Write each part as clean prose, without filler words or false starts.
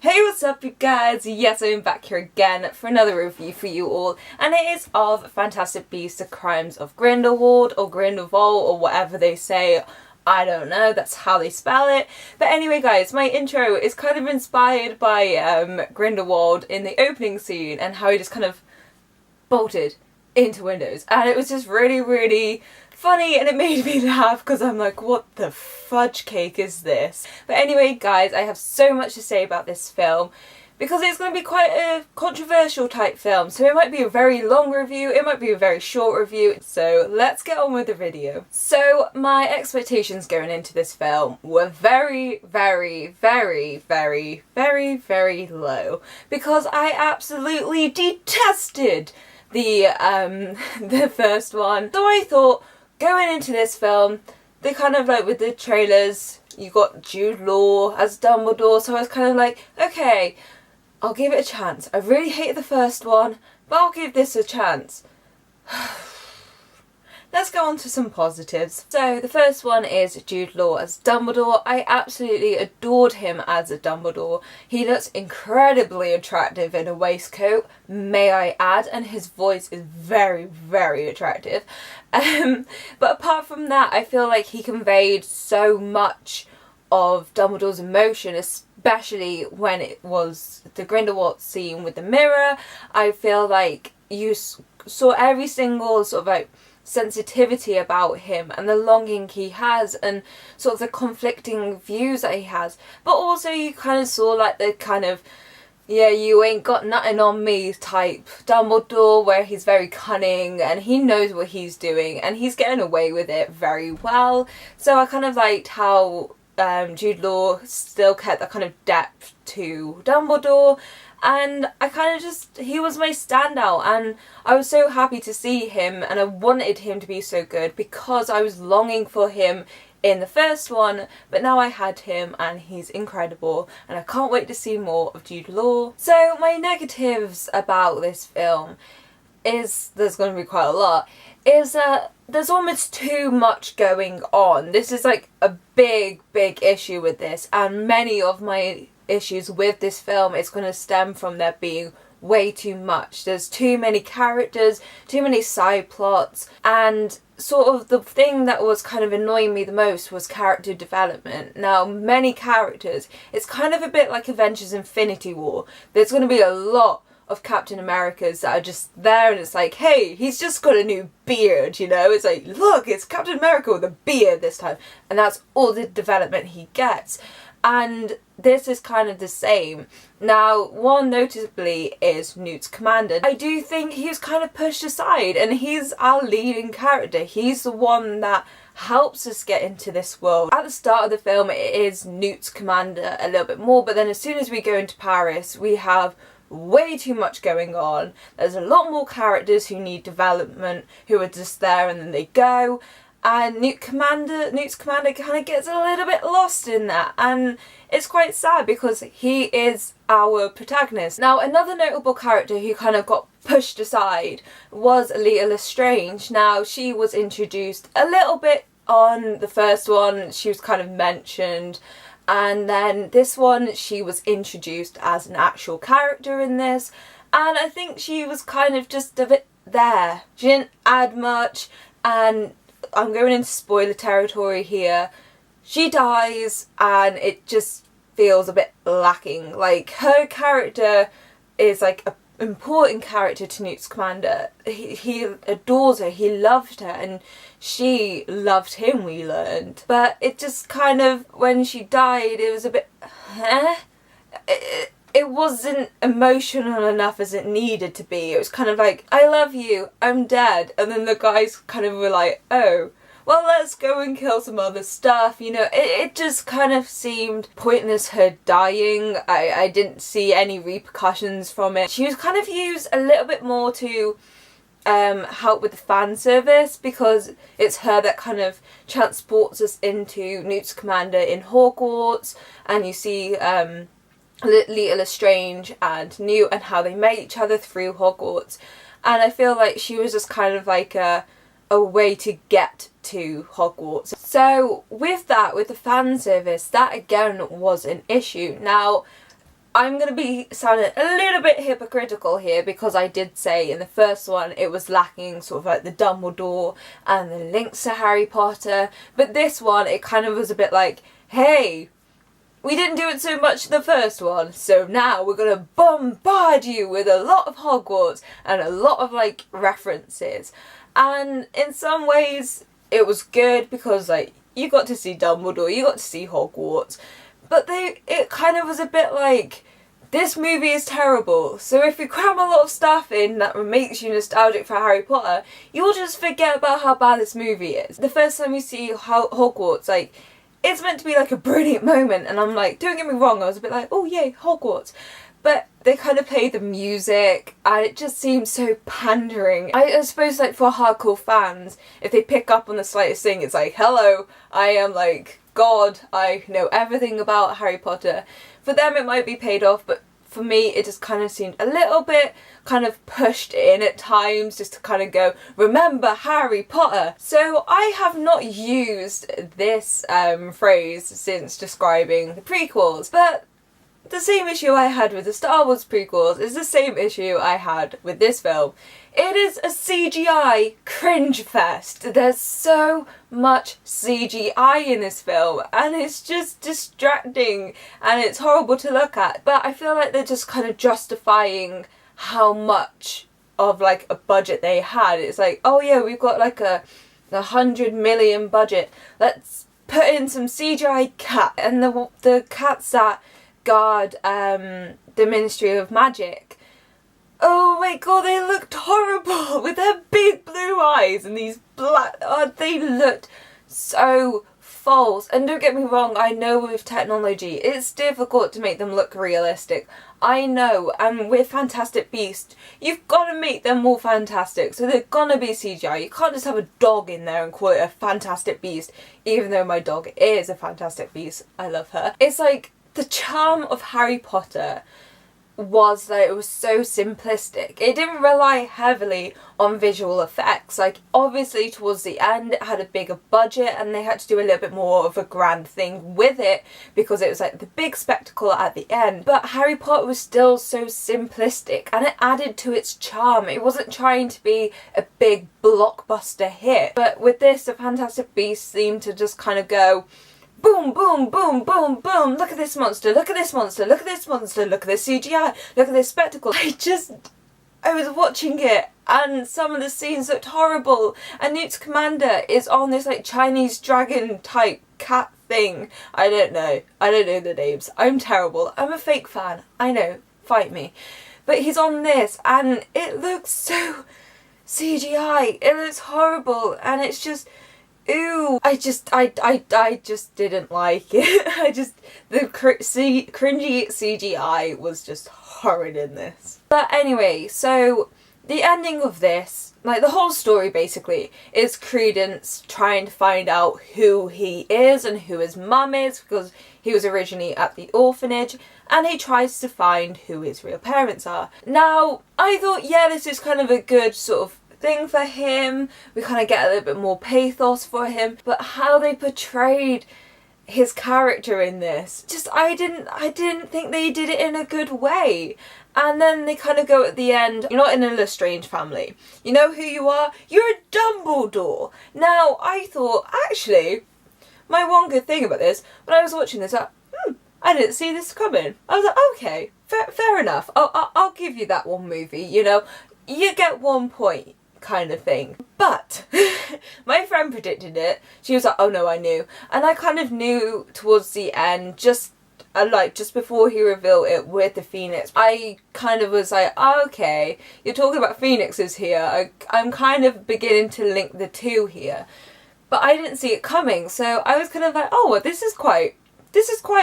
Hey, what's up you guys? Yes, I'm back here again for another review for you all, and it is of Fantastic Beasts: The Crimes of Grindelwald, or Grindelwald, or whatever they say. I don't know, that's how they spell it. But anyway guys, my intro is kind of inspired by Grindelwald in the opening scene and how he just kind of bolted into windows, and it was just really funny, and it made me laugh because I'm like, what the fudge cake is this? But anyway guys, I have so much to say about this film because it's going to be quite a controversial type film, so it might be a very long review, it might be a very short review, so let's get on with the video. So my expectations going into this film were very low because I absolutely detested the first one. So I thought, going into this film, they kind of like, with the trailers, you got Jude Law as Dumbledore, so I was kind of like, okay, I'll give it a chance. I really hated the first one, but I'll give this a chance. Let's go on to some positives. So the first one is Jude Law as Dumbledore. I absolutely adored him as a Dumbledore. He looks incredibly attractive in a waistcoat, may I add, and his voice is very attractive. But apart from that, I feel like he conveyed so much of Dumbledore's emotion, especially when it was the Grindelwald scene with the mirror. I feel like you saw every single sort of like sensitivity about him and the longing he has and sort of the conflicting views that he has, but also you kind of saw like the kind of, yeah, you ain't got nothing on me type Dumbledore, where he's very cunning and he knows what he's doing and he's getting away with it very well. So I kind of liked how Jude Law still kept that kind of depth to Dumbledore, and I kind of just, he was my standout, and I was so happy to see him, and I wanted him to be so good because I was longing for him in the first one, but now I had him and he's incredible, and I can't wait to see more of Jude Law. So my negatives about this film is, there's going to be quite a lot, is that there's almost too much going on. This is like a big issue with this, and many of my issues with this film is going to stem from there being way too much. There's too many characters, too many side plots, and sort of the thing that was kind of annoying me the most was character development. Now, many characters, it's kind of a bit like Avengers Infinity War. There's going to be a lot of Captain Americas that are just there, and it's like, hey, he's just got a new beard, you know? It's like, look, it's Captain America with a beard this time, and that's all the development he gets. And this is kind of the same. Now, one noticeably is Newt Scamander. I do think he was kind of pushed aside, and he's our leading character. He's the one that helps us get into this world. At the start of the film, it is Newt Scamander a little bit more, but then as soon as we go into Paris, we have way too much going on. There's a lot more characters who need development, who are just there and then they go. And Newt Scamander kind of gets a little bit lost in that, and it's quite sad because he is our protagonist. Now, another notable character who kind of got pushed aside was Leta Lestrange. Now, she was introduced a little bit on the first one, she was kind of mentioned, and then this one she was introduced as an actual character in this, and I think she was kind of just a bit there. She didn't add much, and I'm going into spoiler territory here. She dies and it just feels a bit lacking. Like, her character is like an important character to Newt Scamander. He adores her, he loved her, and she loved him, we learned. But it just kind of, when she died, it was a bit, it wasn't emotional enough as it needed to be. It was kind of like, I love you, I'm dead. And then the guys kind of were like, oh, well, let's go and kill some other stuff. You know, it just kind of seemed pointless, her dying. I didn't see any repercussions from it. She was kind of used a little bit more to help with the fan service, because it's her that kind of transports us into Newt Scamander in Hogwarts, and you see Leta Lestrange and Newt and how they met each other through Hogwarts, and I feel like she was just kind of like a way to get to Hogwarts. So with that, with the fan service, that again was an issue. Now, I'm going to be sounding a little bit hypocritical here because I did say in the first one it was lacking sort of like the Dumbledore and the links to Harry Potter, but this one it kind of was a bit like, hey, we didn't do it so much in the first one, so now we're going to bombard you with a lot of Hogwarts and a lot of like references. And in some ways it was good because like you got to see Dumbledore, you got to see Hogwarts, but it kind of was a bit like, this movie is terrible, so if you cram a lot of stuff in that makes you nostalgic for Harry Potter, you'll just forget about how bad this movie is. The first time you see Hogwarts, like, it's meant to be like a brilliant moment, and I'm like, don't get me wrong, I was a bit like, oh yay, Hogwarts. But they kind of played the music, and it just seemed so pandering. I suppose, like, for hardcore fans, if they pick up on the slightest thing, it's like, hello, I am, like, God, I know everything about Harry Potter. For them it might be paid off, but for me it just kind of seemed a little bit kind of pushed in at times, just to kind of go, remember Harry Potter. So I have not used this phrase since describing the prequels, but the same issue I had with the Star Wars prequels is the same issue I had with this film. It is a CGI cringe fest. There's so much CGI in this film and it's just distracting and it's horrible to look at. But I feel like they're just kind of justifying how much of like a budget they had. It's like, oh yeah, we've got like a 100 million budget. Let's put in some CGI cat and the cats that guard the Ministry of Magic. Oh my god, they looked horrible with their big blue eyes and these black... Oh, they looked so false. And don't get me wrong, I know with technology it's difficult to make them look realistic. I know, and with Fantastic Beasts, you've got to make them more fantastic, so they're gonna be CGI. You can't just have a dog in there and call it a Fantastic Beast, even though my dog is a Fantastic Beast. I love her. It's like, the charm of Harry Potter was that it was so simplistic. It didn't rely heavily on visual effects. Like, obviously towards the end it had a bigger budget and they had to do a little bit more of a grand thing with it because it was like the big spectacle at the end. But Harry Potter was still so simplistic and it added to its charm. It wasn't trying to be a big blockbuster hit. But with this, the Fantastic Beasts seemed to just kind of go, boom, boom, boom, boom, boom, look at this monster, look at this monster, look at this monster, look at this CGI, look at this spectacle. I was watching it and some of the scenes looked horrible and Newt Scamander is on this like Chinese dragon type cat thing. I don't know the names. I'm terrible. I'm a fake fan. I know, fight me. But he's on this and it looks so CGI. It looks horrible and it's just... Ooh, I just didn't like it. The cringy CGI was just horrid in this. But anyway, so the ending of this, like the whole story basically, is Credence trying to find out who he is and who his mum is, because he was originally at the orphanage, and he tries to find who his real parents are. Now, I thought, yeah, this is kind of a good sort of thing for him. We kind of get a little bit more pathos for him, but how they portrayed his character in this, just I didn't think they did it in a good way. And then they kind of go at the end, you're not in a Lestrange family. You know who you are? You're a Dumbledore. Now, I thought, actually, my one good thing about this, when I was watching this, I didn't see this coming. I was like, okay, fair enough. I'll give you that one movie, you know. You get 1 point, kind of thing. But my friend predicted it. She was like, oh no, I knew. And I kind of knew towards the end, just before he revealed it with the Phoenix, I kind of was like, oh, okay, you're talking about Phoenixes here. I'm kind of beginning to link the two here. But I didn't see it coming, so I was kind of like, oh, well, this is quite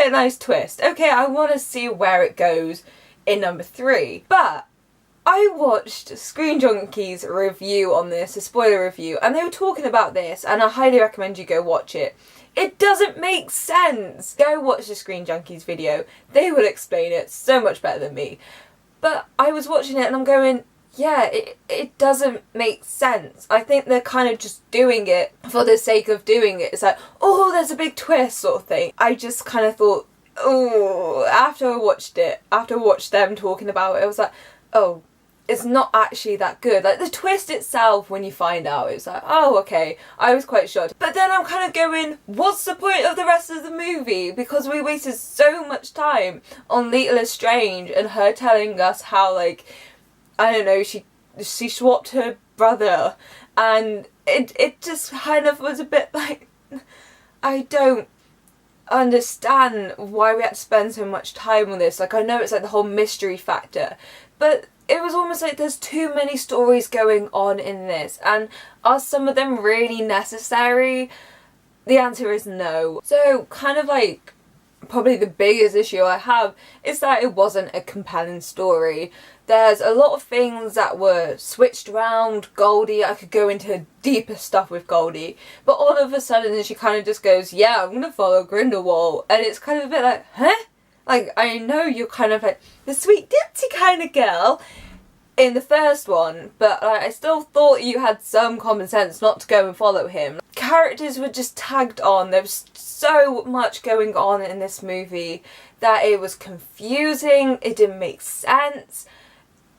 a nice twist. Okay, I want to see where it goes in number 3. But I watched Screen Junkie's review on this, a spoiler review, and they were talking about this, and I highly recommend you go watch it. It doesn't make sense! Go watch the Screen Junkies video. They will explain it so much better than me. But I was watching it and I'm going, yeah, it doesn't make sense. I think they're kind of just doing it for the sake of doing it. It's like, oh, there's a big twist sort of thing. I just kind of thought oh, after I watched them talking about it, I was like, oh, it's not actually that good. Like, the twist itself, when you find out, it's like, oh, okay, I was quite shocked. But then I'm kind of going, what's the point of the rest of the movie? Because we wasted so much time on Little Lestrange and her telling us how, like, I don't know, she swapped her brother, and it just kind of was a bit like, I don't understand why we had to spend so much time on this. Like, I know it's like the whole mystery factor, but it was almost like there's too many stories going on in this, and are some of them really necessary? The answer is no. So kind of like probably the biggest issue I have is that it wasn't a compelling story. There's a lot of things that were switched around. Goldie, I could go into deeper stuff with Goldie, but all of a sudden she kind of just goes, yeah, I'm gonna follow Grindelwald, and it's kind of a bit like, huh? Like, I know you're kind of like the sweet ditzy kind of girl in the first one, but I still thought you had some common sense not to go and follow him. Characters were just tagged on. There was so much going on in this movie that it was confusing, it didn't make sense.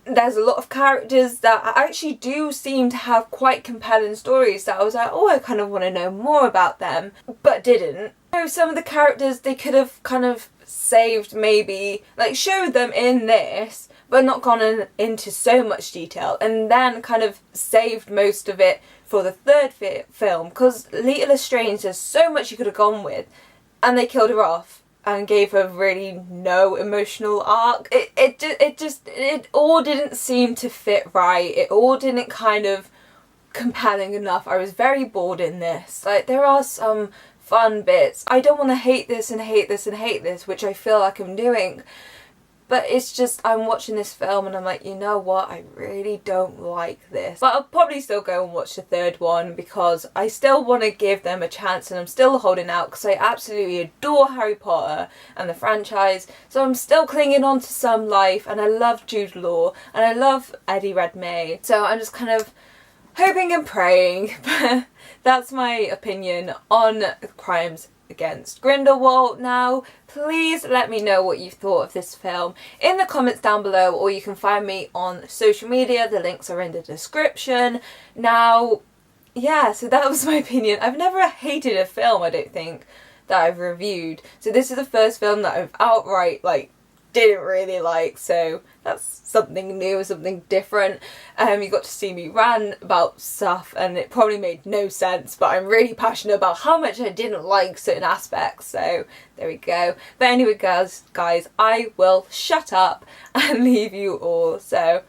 There's a lot of characters that actually do seem to have quite compelling stories that I was like, oh, I kind of want to know more about them, but didn't. So some of the characters, they could have kind of saved, maybe, like, showed them in this, but not gone into so much detail, and then kind of saved most of it for the third film, because Little Lestrange, there's so much you could have gone with, and they killed her off and gave her really no emotional arc. It all didn't seem to fit right. It all didn't kind of compelling enough. I was very bored in this. Like, there are some fun bits. I don't want to hate this and hate this and hate this, which I feel like I'm doing. But it's just, I'm watching this film and I'm like, you know what, I really don't like this. But I'll probably still go and watch the third one because I still want to give them a chance, and I'm still holding out because I absolutely adore Harry Potter and the franchise. So I'm still clinging on to some life, and I love Jude Law and I love Eddie Redmayne. So I'm just kind of hoping and praying. But that's my opinion on Crimes Against Grindelwald. Now, please let me know what you thought of this film in the comments down below, or you can find me on social media. The links are in the description. Now, yeah, so that was my opinion. I've never hated a film, I don't think, that I've reviewed. So this is the first film that I've outright, like, didn't really like, so that's something new, something different. You got to see me rant about stuff, and it probably made no sense, but I'm really passionate about how much I didn't like certain aspects, so there we go. But anyway, guys, I will shut up and leave you all. So